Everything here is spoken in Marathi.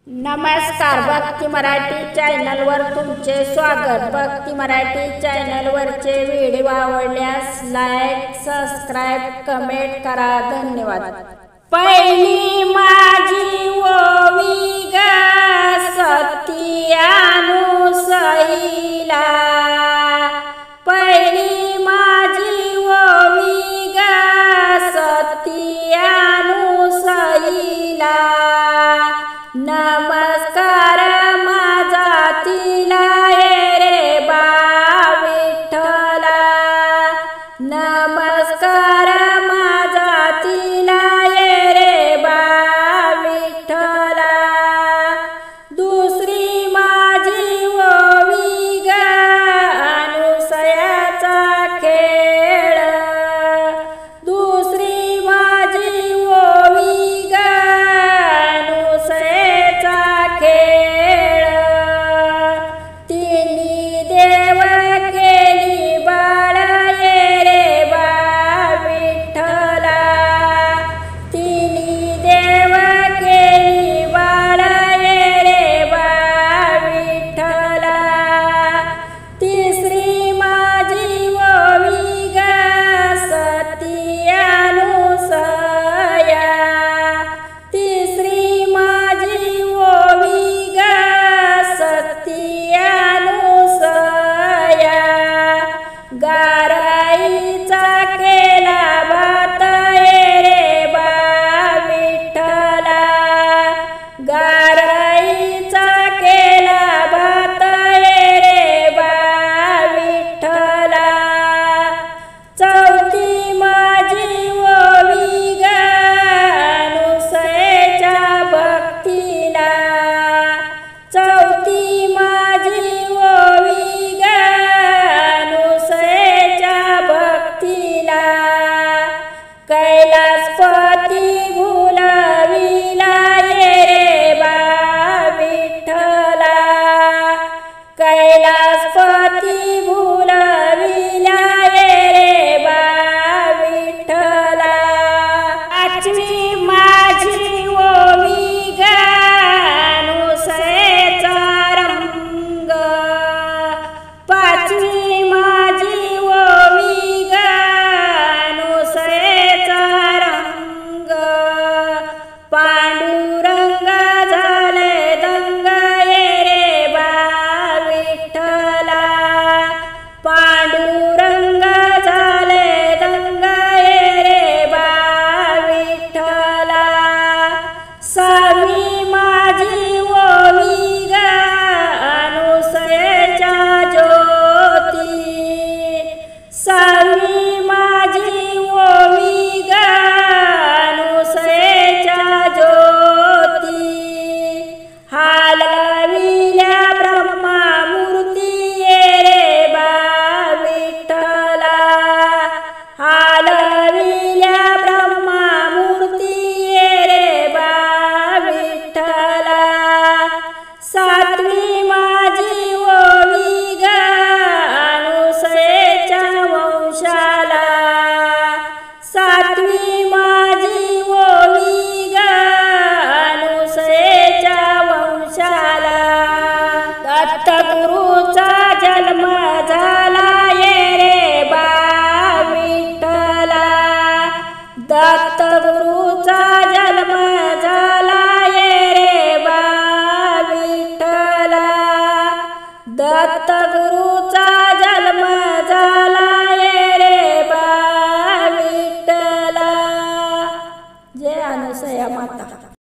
नमस्कार, भक्ती मराठी चॅनलवर तुमचे स्वागत। भक्ती मराठी चॅनलवरचे व्हिडिओ आवडल्यास लाईक, सबस्क्राइब, कमेंट करा। धन्यवाद। पहिली माझी ओवी ग सत्यानु सईला, पहिली माझी ओवी ग सत्यानु सईला, नमस्कार माझा तिला रे बा विठ्ठला, नमस्कार माझा तिला रे बा विठ्ठला। दुसरी माझी ओवी ग अनुसयाचा खेळ, दुसरी माझी ओवी ग गाराईचा केला भात रे बा विठ्ठला, गाराईचा केला भात रे बा विठ्ठला। चौथी माझी ओवी ग अनुसयेच्या भक्तीला, चौथी माझी ओवी ग कैलासपती भुलविला रे बा विठ्ठला, कैलासपती भुलविला रे बा विठ्ठला। पाचवी माझी ओवी ग अनुसयेचा रंग, पाचवी माझी ओवी ग पांडुरंग झाले दंग रे बा विठ्ठला, पांडुरंग झाले दंग रे बा विठ्ठला। सहावी माझी ओवी ग अनुसयेच्या ज्योती, सहावी माझी ओवी ग हालविल्या ब्रह्मा मूर्ती रे बा विठ्ठला, हालविल्या ब्रह्मा मूर्ती रे बा विठ्ठला। सातवी माझी ओवी ग अनुसयेच्या वंशाला, सातवी माझी ओवी ग दत्तगुरूचा जन्म झाला रे बा विठ्ठला, दत्तगुरूचा जन्म झाला रे बा विठ्ठला, दत्तगुरूचा जन्म झाला रे बा विठ्ठला। जय अनुसया माता।